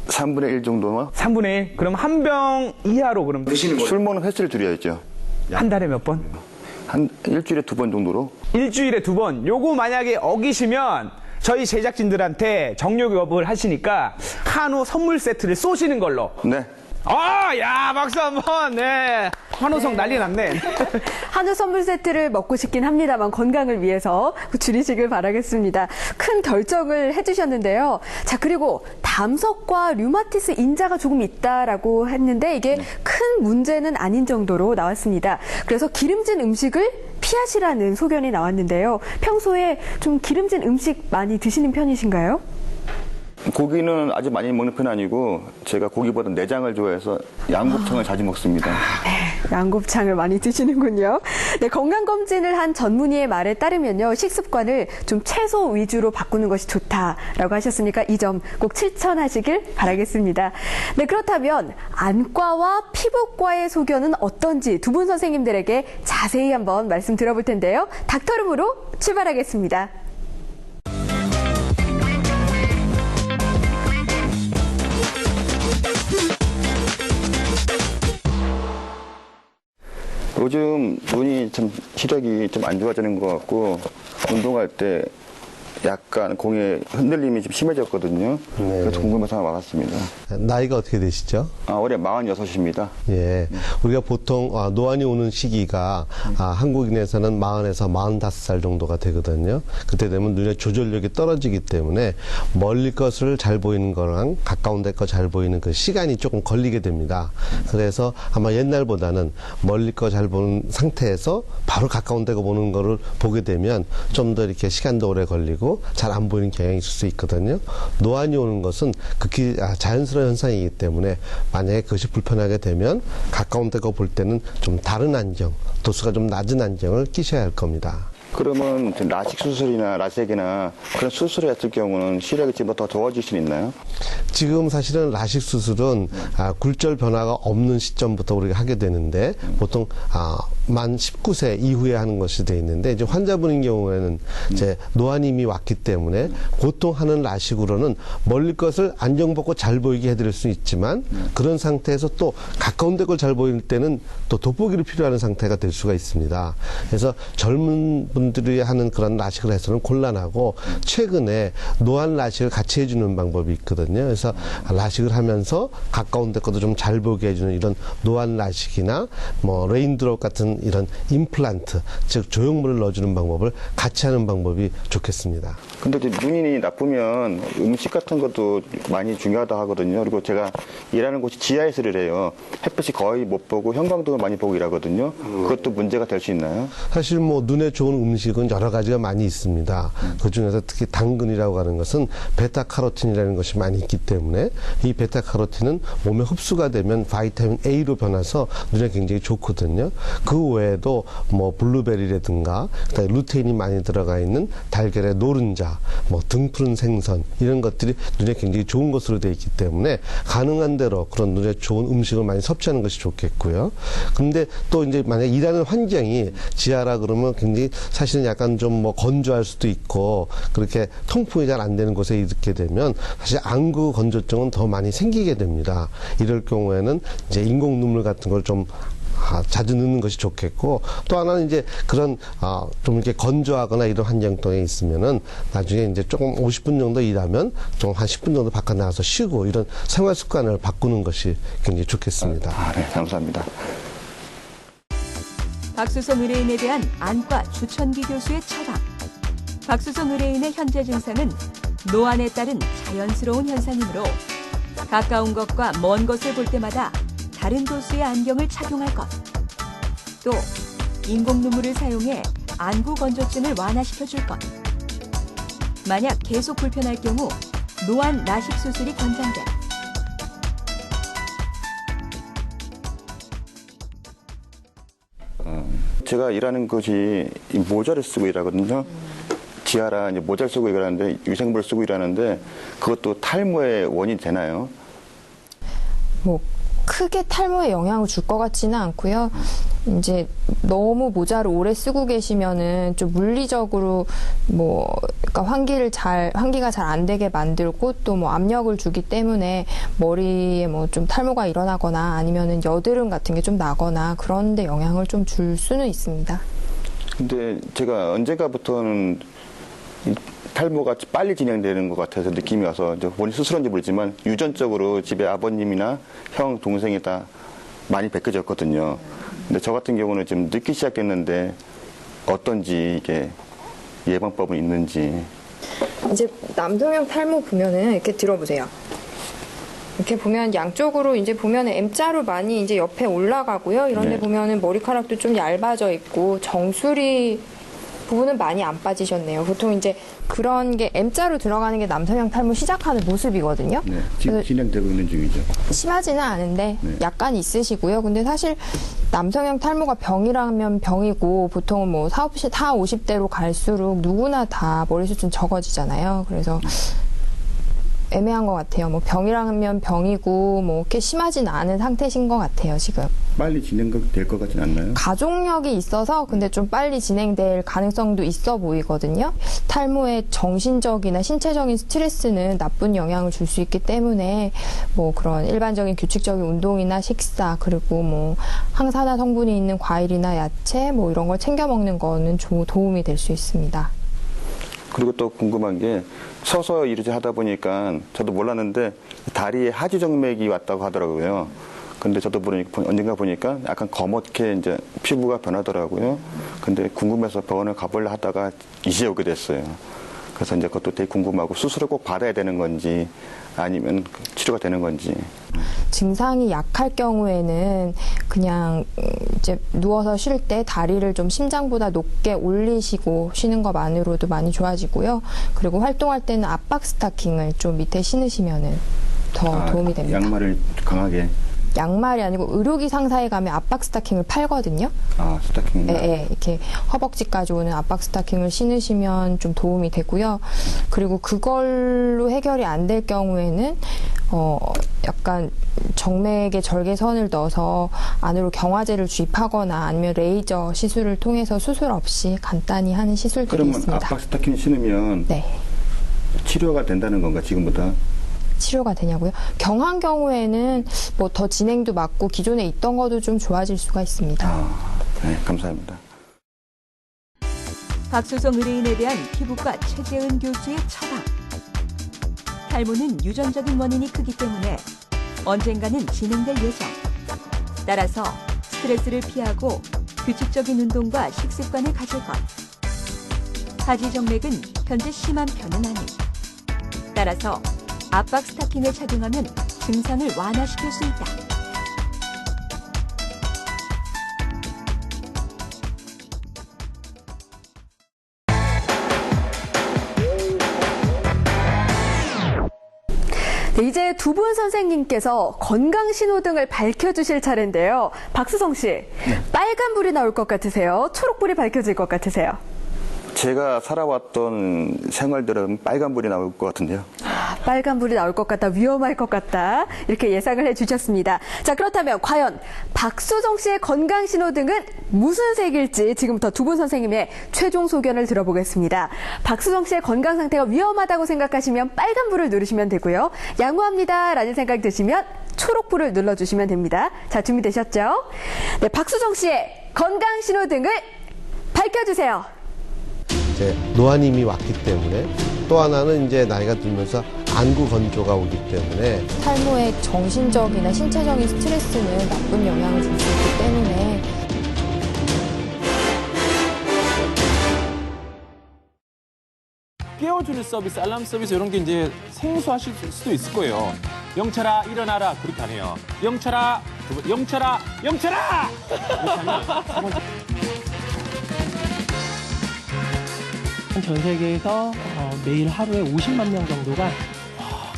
3분의 1 정도만? 3분의 1? 그럼 한 병 이하로 그럼 드시는 거예요? 술 먹는 횟수를 줄여야죠. 한 달에 몇 번? 한 일주일에 2번 정도로. 일주일에 2번. 요거 만약에 어기시면 저희 제작진들한테 정력업을 하시니까 한우 선물 세트를 쏘시는 걸로. 네. 야, 박수 한번. 네. 환호성 난리 났네. 한우 선물 세트를 먹고 싶긴 합니다만 건강을 위해서 줄이시길 바라겠습니다. 큰 결정을 해주셨는데요. 자, 그리고 담석과 류마티스 인자가 조금 있다라고 했는데 이게 큰 문제는 아닌 정도로 나왔습니다. 그래서 기름진 음식을 피하시라는 소견이 나왔는데요. 평소에 좀 기름진 음식 많이 드시는 편이신가요? 고기는 아주 많이 먹는 편 아니고 제가 고기보다 내장을 좋아해서 양곱창을 자주 먹습니다. 양곱창을 많이 드시는군요. 네, 건강검진을 한 전문의의 말에 따르면요. 식습관을 좀 채소 위주로 바꾸는 것이 좋다라고 하셨으니까 이 점 꼭 실천하시길 바라겠습니다. 네, 그렇다면 안과와 피부과의 소견은 어떤지 두 분 선생님들에게 자세히 한번 말씀 들어볼 텐데요. 닥터룸으로 출발하겠습니다. 요즘 눈이 참 시력이 좀 안 좋아지는 것 같고 운동할 때 약간 공의 흔들림이 좀 심해졌거든요. 네. 그래서 궁금해서 와봤습니다. 나이가 어떻게 되시죠? 올해 46입니다. 예. 우리가 보통 노안이 오는 시기가 한국인에서는 40에서 45살 정도가 되거든요. 그때 되면 눈의 조절력이 떨어지기 때문에 멀리 것을 잘 보이는 거랑 가까운 데 거 잘 보이는 그 시간이 조금 걸리게 됩니다. 그래서 아마 옛날보다는 멀리 거 잘 보는 상태에서 바로 가까운 데 거 보는 거를 보게 되면 좀 더 이렇게 시간도 오래 걸리고 잘 안 보이는 경향이 있을 수 있거든요. 노안이 오는 것은 극히 자연스러운 현상이기 때문에 만약에 그것이 불편하게 되면 가까운 데 거 볼 때는 좀 다른 안경, 도수가 좀 낮은 안경을 끼셔야 할 겁니다. 그러면 라식 수술이나 라섹이나 그런 수술을 했을 경우는 시력이 지금 더 좋아질 수 있나요? 지금 사실은 라식 수술은 굴절 변화가 없는 시점부터 우리가 하게 되는데 보통 만 19세 이후에 하는 것이 돼 있는데 이제 환자분인 경우에는 이제 노안이 이미 왔기 때문에 보통 하는 라식으로는 멀리 것을 안경 벗고 잘 보이게 해드릴 수 있지만 그런 상태에서 또 가까운 데 걸 잘 보일 때는 또 돋보기를 필요하는 상태가 될 수가 있습니다. 그래서 젊은 분들이 하는 그런 라식을 해서는 곤란하고 최근에 노안 라식을 같이 해주는 방법이 있거든요. 그래서 라식을 하면서 가까운 데 것도 좀 잘 보게 해주는 이런 노안 라식이나 뭐 레인드롭 같은 이런 임플란트, 즉 조형물을 넣어주는 방법을 같이 하는 방법이 좋겠습니다. 근데 이제 눈이 나쁘면 음식 같은 것도 많이 중요하다 하거든요. 그리고 제가 일하는 곳이 지하에서 일해요. 햇빛이 거의 못 보고 형광등을 많이 보고 일하거든요. 그것도 문제가 될 수 있나요? 사실 뭐 눈에 좋은 음식은 여러 가지가 많이 있습니다. 그 중에서 특히 당근이라고 하는 것은 베타카로틴이라는 것이 많이 있기 때문에 이 베타카로틴은 몸에 흡수가 되면 바이타민 A로 변해서 눈에 굉장히 좋거든요. 그 외에도 뭐 블루베리라든가 그다음에 루테인이 많이 들어가 있는 달걀의 노른자, 뭐 등푸른 생선 이런 것들이 눈에 굉장히 좋은 것으로 되어 있기 때문에 가능한 대로 그런 눈에 좋은 음식을 많이 섭취하는 것이 좋겠고요. 근데 또 이제 만약 일하는 환경이 지하라 그러면 굉장히 사실은 약간 좀 뭐 건조할 수도 있고 그렇게 통풍이 잘 안 되는 곳에 있게 되면 사실 안구 건조증은 더 많이 생기게 됩니다. 이럴 경우에는 이제 인공 눈물 같은 걸 좀 자주 넣는 것이 좋겠고 또 하나는 이제 그런 좀 이렇게 건조하거나 이런 환경에 있으면은 나중에 이제 조금 50분 정도 일하면 좀 한 10분 정도 바깥 나가서 쉬고 이런 생활 습관을 바꾸는 것이 굉장히 좋겠습니다. 네, 감사합니다. 박수성 의뢰인에 대한 안과 주천기 교수의 처방. 박수성 의뢰인의 현재 증상은 노안에 따른 자연스러운 현상이므로 가까운 것과 먼 것을 볼 때마다 다른 도수의 안경을 착용할 것. 또 인공 눈물을 사용해 안구 건조증을 완화시켜줄 것. 만약 계속 불편할 경우 노안 라식 수술이 권장돼. 제가 일하는 곳이 모자를 쓰고 일하거든요. 지하라 이제 모자를 쓰고 일하는데 위생물을 쓰고 일하는데 그것도 탈모의 원인이 되나요? 뭐 크게 탈모에 영향을 줄 것 같지는 않고요. 이제 너무 모자를 오래 쓰고 계시면은 좀 물리적으로 그러니까 환기가 잘 안 되게 만들고 또 뭐 압력을 주기 때문에 머리에 뭐 좀 탈모가 일어나거나 아니면은 여드름 같은 게 좀 나거나 그런 데 영향을 좀 줄 수는 있습니다. 근데 제가 언젠가부터는 이 탈모가 빨리 진행되는 것 같아서 느낌이 와서 이제 본인 스스로인지 모르지만 유전적으로 집에 아버님이나 형, 동생이 다 많이 벗겨졌거든요. 근데 저 같은 경우는 좀 늦기 시작됐는데 어떤지 이게 예방법은 있는지. 이제 남성형 탈모 보면은 이렇게 들어보세요. 이렇게 보면 양쪽으로 이제 보면은 M자로 많이 이제 옆에 올라가고요. 이런데 네. 보면은 머리카락도 좀 얇아져 있고 정수리 부분은 많이 안 빠지셨네요. 보통 이제 그런 게 M자로 들어가는 게 남성형 탈모 시작하는 모습이거든요. 네, 지금 진행되고 있는 중이죠. 심하지는 않은데 네. 약간 있으시고요. 근데 사실 남성형 탈모가 병이라면 병이고 보통은 뭐 50대로 갈수록 누구나 다 머리숱은 적어지잖아요. 그래서 애매한 것 같아요. 뭐 병이라면 병이고 뭐 그렇게 심하진 않은 상태신 것 같아요, 지금. 빨리 진행될 것 같진 않나요? 가족력이 있어서 근데 좀 빨리 진행될 가능성도 있어 보이거든요. 탈모의 정신적이나 신체적인 스트레스는 나쁜 영향을 줄 수 있기 때문에 뭐 그런 일반적인 규칙적인 운동이나 식사 그리고 뭐 항산화 성분이 있는 과일이나 야채 뭐 이런 걸 챙겨 먹는 거는 도움이 될 수 있습니다. 그리고 또 궁금한 게 서서 일을 하다 보니까 저도 몰랐는데 다리에 하지정맥이 왔다고 하더라고요. 근데 저도 언젠가 보니까 약간 검게 이제 피부가 변하더라고요. 근데 궁금해서 병원을 가보려 하다가 이제 오게 됐어요. 그래서 이제 그것도 되게 궁금하고 수술을 꼭 받아야 되는 건지 아니면 치료가 되는 건지. 증상이 약할 경우에는 그냥 이제 누워서 쉴 때 다리를 좀 심장보다 높게 올리시고 쉬는 것만으로도 많이 좋아지고요. 그리고 활동할 때는 압박 스타킹을 좀 밑에 신으시면은 더 도움이 됩니다. 양말을 강하게. 양말이 아니고 의료기 상사에 가면 압박 스타킹을 팔거든요. 아, 스타킹. 네, 이렇게 허벅지까지 오는 압박 스타킹을 신으시면 좀 도움이 되고요. 그리고 그걸로 해결이 안 될 경우에는 약간 정맥에 절개선을 넣어서 안으로 경화제를 주입하거나 아니면 레이저 시술을 통해서 수술 없이 간단히 하는 시술들이 그러면 있습니다. 압박 스타킹 신으면 네. 치료가 된다는 건가 지금보다? 치료가 되냐고요? 경한 경우에는 뭐 더 진행도 맞고 기존에 있던 것도 좀 좋아질 수가 있습니다. 네, 감사합니다. 박수성 의뢰인에 대한 피부과 최재은 교수의 처방. 탈모는 유전적인 원인이 크기 때문에 언젠가는 진행될 예정. 따라서 스트레스를 피하고 규칙적인 운동과 식습관을 가질 것. 하지정맥은 현재 심한 편은 아니. 따라서 압박 스타킹을 착용하면 증상을 완화시킬 수 있다. 네, 이제 두 분 선생님께서 건강 신호등을 밝혀주실 차례인데요. 박수성 씨, 빨간불이 나올 것 같으세요? 초록불이 밝혀질 것 같으세요? 제가 살아왔던 생활들은 빨간불이 나올 것 같은데요. 빨간불이 나올 것 같다, 위험할 것 같다, 이렇게 예상을 해주셨습니다. 자, 그렇다면 과연 박수정 씨의 건강 신호등은 무슨 색일지 지금부터 두 분 선생님의 최종 소견을 들어보겠습니다. 박수정 씨의 건강 상태가 위험하다고 생각하시면 빨간불을 누르시면 되고요. 양호합니다 라는 생각 드시면 초록불을 눌러주시면 됩니다. 자, 준비되셨죠? 네, 박수정 씨의 건강 신호등을 밝혀주세요. 이제 노안이 이미 왔기 때문에 또 하나는 이제 나이가 들면서 안구 건조가 오기 때문에 탈모의 정신적이나 신체적인 스트레스는 나쁜 영향을 줄 수 있기 때문에 깨워주는 서비스, 알람 서비스 이런 게 이제 생소하실 수도 있을 거예요. 영철아 일어나라 그렇게 안 해요. 영철아, 영철아, 영철아! 이렇게 하면 전 세계에서 매일 하루에 50만 명 정도가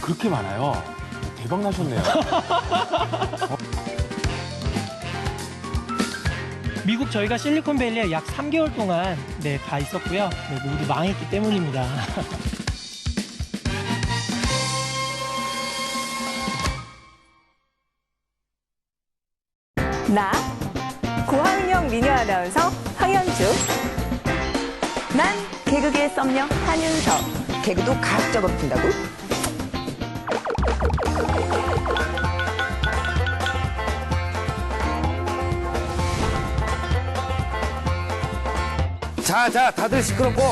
그렇게 많아요. 대박 나셨네요. 미국 저희가 실리콘밸리에 약 3개월 동안 가 있었고요. 모두 망했기 때문입니다. 나 고학력 미녀 아나운서 황현주. 난 개그계의 썸녀 한윤서. 개그도 가급적으로 푼다고? 자, 다들 시끄럽고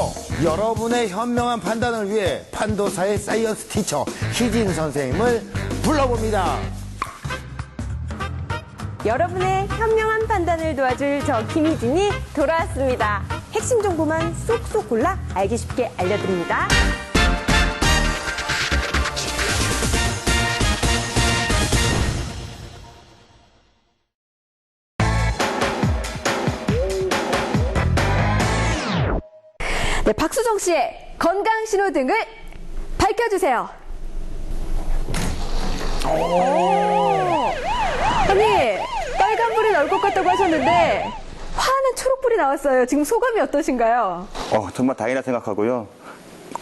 여러분의 현명한 판단을 위해 판도사의 사이언스 티처 희진 선생님을 불러봅니다. 여러분의 현명한 판단을 도와줄 저 김희진이 돌아왔습니다. 핵심 정보만 쏙쏙 골라 알기 쉽게 알려드립니다. 네, 박수정 씨의 건강 신호등을 밝혀주세요. 아니, 빨간불이 나올 것 같다고 하셨는데 화는 초록불이 나왔어요. 지금 소감이 어떠신가요? 정말 다행이라 생각하고요.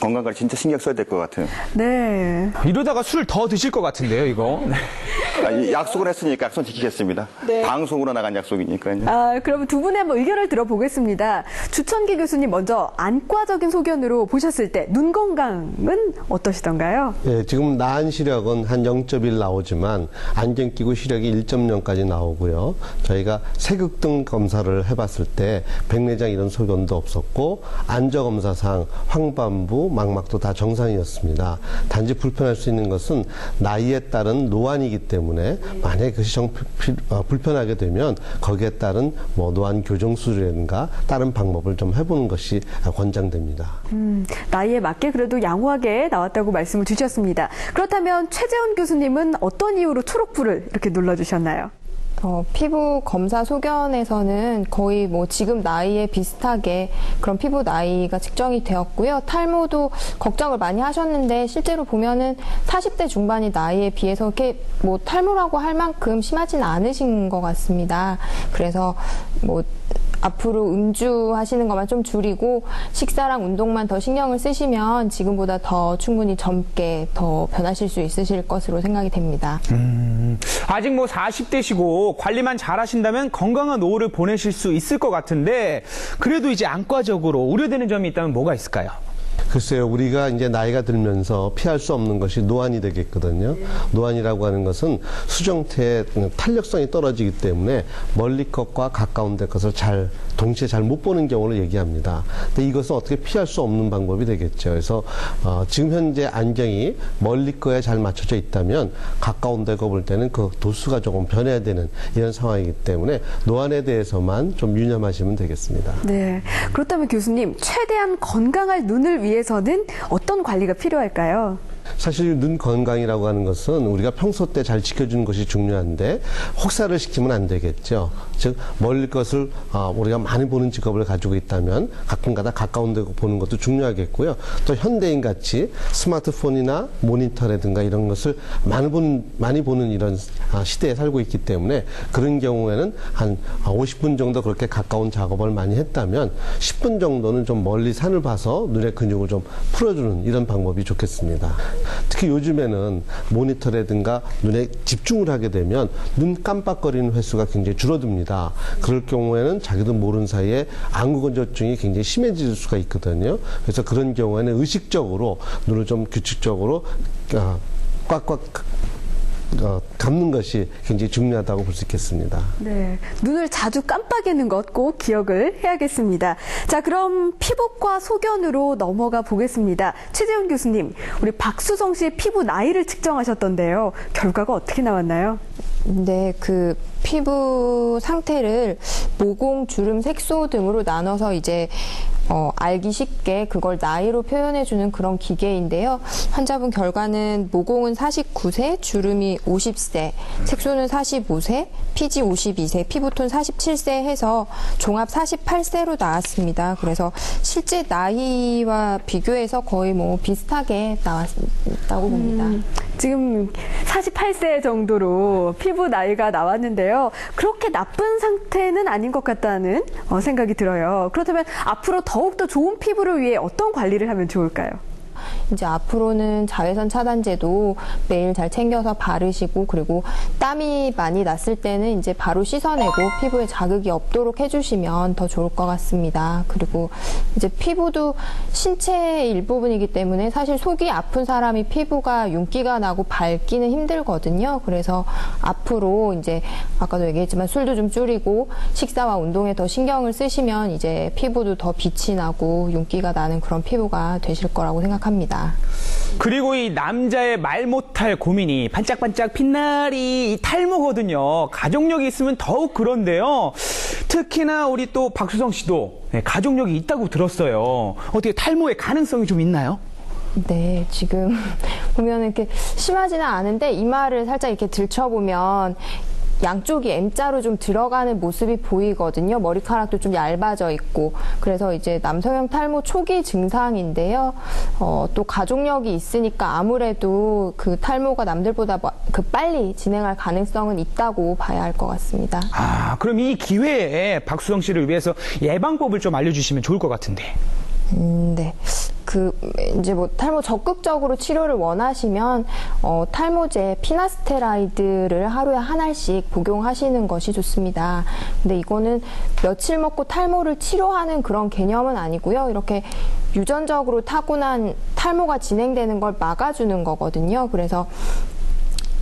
건강관리 진짜 신경 써야 될 것 같아요. 네. 이러다가 술 더 드실 것 같은데요, 이거. 약속을 했으니까 약속 지키겠습니다. 네. 방송으로 나간 약속이니까요. 그러면 두 분의 한번 의견을 들어보겠습니다. 주천기 교수님 먼저 안과적인 소견으로 보셨을 때 눈 건강은 어떠시던가요? 예, 지금 나은 시력은 한 0.1 나오지만 안경 끼고 시력이 1.0까지 나오고요. 저희가 세극등 검사를 해봤을 때 백내장 이런 소견도 없었고 안저 검사상 황반부, 망막도 다 정상이었습니다. 단지 불편할 수 있는 것은 나이에 따른 노안이기 때문에 만약에 그것이 불편하게 되면 거기에 따른 노안 교정 수술이라든가 다른 방법을 좀 해보는 것이 권장됩니다. 나이에 맞게 그래도 양호하게 나왔다고 말씀을 주셨습니다. 그렇다면 최재원 교수님은 어떤 이유로 초록불을 이렇게 눌러주셨나요? 피부 검사 소견에서는 거의 지금 나이에 비슷하게 그런 피부 나이가 측정이 되었고요. 탈모도 걱정을 많이 하셨는데 실제로 보면은 40대 중반이 나이에 비해서 이렇게 탈모라고 할 만큼 심하지는 않으신 것 같습니다. 그래서 앞으로 음주 하시는 것만 좀 줄이고 식사랑 운동만 더 신경을 쓰시면 지금보다 더 충분히 젊게 더 변하실 수 있으실 것으로 생각이 됩니다. 아직 40대시고 관리만 잘 하신다면 건강한 노후를 보내실 수 있을 것 같은데 그래도 이제 안과적으로 우려되는 점이 있다면 뭐가 있을까요? 글쎄요, 우리가 이제 나이가 들면서 피할 수 없는 것이 노안이 되겠거든요. 노안이라고 하는 것은 수정태의 탄력성이 떨어지기 때문에 멀리 것과 가까운 데 것을 동시에 잘 못 보는 경우를 얘기합니다. 근데 이것은 어떻게 피할 수 없는 방법이 되겠죠. 그래서 지금 현재 안경이 멀리 거에 잘 맞춰져 있다면 가까운 데 거 볼 때는 그 도수가 조금 변해야 되는 이런 상황이기 때문에 노안에 대해서만 좀 유념하시면 되겠습니다. 네. 그렇다면 교수님, 최대한 건강할 눈을 위해서는 어떤 관리가 필요할까요? 사실 눈 건강이라고 하는 것은 우리가 평소 때 잘 지켜주는 것이 중요한데 혹사를 시키면 안 되겠죠. 즉 멀리 것을 우리가 많이 보는 직업을 가지고 있다면 가끔가다 가까운 데 보는 것도 중요하겠고요. 또 현대인 같이 스마트폰이나 모니터라든가 이런 것을 많이 보는 이런 시대에 살고 있기 때문에 그런 경우에는 한 50분 정도 그렇게 가까운 작업을 많이 했다면 10분 정도는 좀 멀리 산을 봐서 눈의 근육을 좀 풀어주는 이런 방법이 좋겠습니다. 특히 요즘에는 모니터라든가 눈에 집중을 하게 되면 눈 깜빡거리는 횟수가 굉장히 줄어듭니다. 그럴 경우에는 자기도 모르는 사이에 안구건조증이 굉장히 심해질 수가 있거든요. 그래서 그런 경우에는 의식적으로 눈을 좀 규칙적으로 꽉꽉 감는 것이 굉장히 중요하다고 볼 수 있겠습니다. 네, 눈을 자주 깜빡이는 것 꼭 기억을 해야겠습니다. 자, 그럼 피부과 소견으로 넘어가 보겠습니다. 최재훈 교수님, 우리 박수정 씨의 피부 나이를 측정하셨던데요. 결과가 어떻게 나왔나요? 네, 그 피부 상태를 모공, 주름, 색소 등으로 나눠서 이제 알기 쉽게 그걸 나이로 표현해주는 그런 기계인데요. 환자분 결과는 모공은 49세, 주름이 50세, 색소는 45세, 피지 52세, 피부톤 47세 해서 종합 48세로 나왔습니다. 그래서 실제 나이와 비교해서 거의 비슷하게 나왔다고 봅니다. 지금 48세 정도로 피부 나이가 나왔는데요. 그렇게 나쁜 상태는 아닌 것 같다는 생각이 들어요. 그렇다면 앞으로 더욱더 좋은 피부를 위해 어떤 관리를 하면 좋을까요? 이제 앞으로는 자외선 차단제도 매일 잘 챙겨서 바르시고, 그리고 땀이 많이 났을 때는 이제 바로 씻어내고 피부에 자극이 없도록 해주시면 더 좋을 것 같습니다. 그리고 이제 피부도 신체의 일부분이기 때문에 사실 속이 아픈 사람이 피부가 윤기가 나고 밝기는 힘들거든요. 그래서 앞으로 이제 아까도 얘기했지만 술도 좀 줄이고 식사와 운동에 더 신경을 쓰시면 이제 피부도 더 빛이 나고 윤기가 나는 그런 피부가 되실 거라고 생각합니다. 그리고 이 남자의 말 못할 고민이 반짝반짝 빛나리 이 탈모거든요. 가족력이 있으면 더욱 그런데요. 특히나 우리 또 박수성 씨도 가족력이 있다고 들었어요. 어떻게 탈모의 가능성이 좀 있나요? 네, 지금 보면 이렇게 심하지는 않은데 이마를 살짝 이렇게 들춰보면 양쪽이 M자로 좀 들어가는 모습이 보이거든요. 머리카락도 좀 얇아져 있고. 그래서 이제 남성형 탈모 초기 증상인데요. 또 가족력이 있으니까 아무래도 그 탈모가 남들보다 빨리 진행할 가능성은 있다고 봐야 할 것 같습니다. 아, 그럼 이 기회에 박수성 씨를 위해서 예방법을 좀 알려주시면 좋을 것 같은데. 네. 이제 뭐 탈모 적극적으로 치료를 원하시면 탈모제 피나스테라이드를 하루에 한 알씩 복용하시는 것이 좋습니다. 근데 이거는 며칠 먹고 탈모를 치료하는 그런 개념은 아니고요. 이렇게 유전적으로 타고난 탈모가 진행되는 걸 막아주는 거거든요. 그래서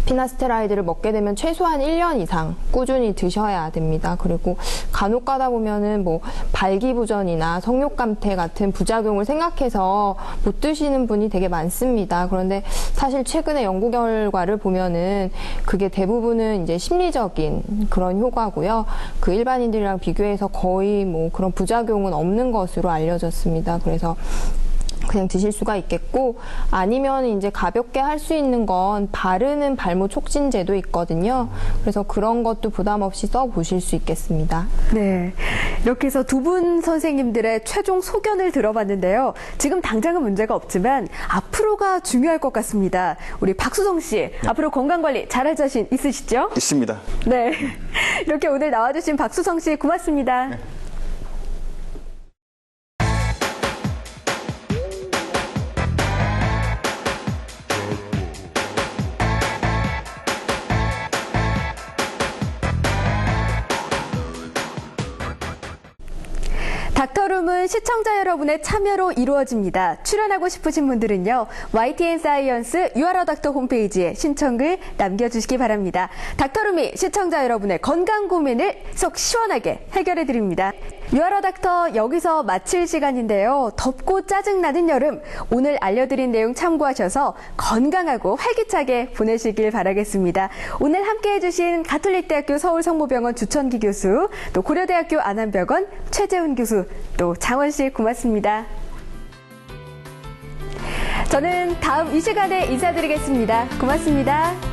피나스테라이드를 먹게 되면 최소한 1년 이상 꾸준히 드셔야 됩니다. 그리고 간혹 가다 보면은 뭐 발기부전이나 성욕감퇴 같은 부작용을 생각해서 못 드시는 분이 되게 많습니다. 그런데 사실 최근에 연구 결과를 보면은 그게 대부분은 이제 심리적인 그런 효과고요. 그 일반인들이랑 비교해서 거의 뭐 그런 부작용은 없는 것으로 알려졌습니다. 그래서 그냥 드실 수가 있겠고, 아니면 이제 가볍게 할 수 있는 건 바르는 발모 촉진제도 있거든요. 그래서 그런 것도 부담 없이 써보실 수 있겠습니다. 네, 이렇게 해서 두 분 선생님들의 최종 소견을 들어봤는데요. 지금 당장은 문제가 없지만 앞으로가 중요할 것 같습니다. 우리 박수성 씨, 앞으로 건강관리 잘할 자신 있으시죠? 있습니다. 네, 이렇게 오늘 나와주신 박수성 씨 고맙습니다. 네. 닥터룸은 시청자 여러분의 참여로 이루어집니다. 출연하고 싶으신 분들은요, YTN 사이언스 유아라 닥터 홈페이지에 신청글 남겨주시기 바랍니다. 닥터룸이 시청자 여러분의 건강 고민을 속 시원하게 해결해드립니다. 유아라 닥터 여기서 마칠 시간인데요. 덥고 짜증나는 여름, 오늘 알려드린 내용 참고하셔서 건강하고 활기차게 보내시길 바라겠습니다. 오늘 함께해주신 가톨릭대학교 서울성모병원 주천기 교수, 또 고려대학교 안암병원 최재훈 교수, 또 장원 씨 고맙습니다. 저는 다음 이 시간에 인사드리겠습니다. 고맙습니다.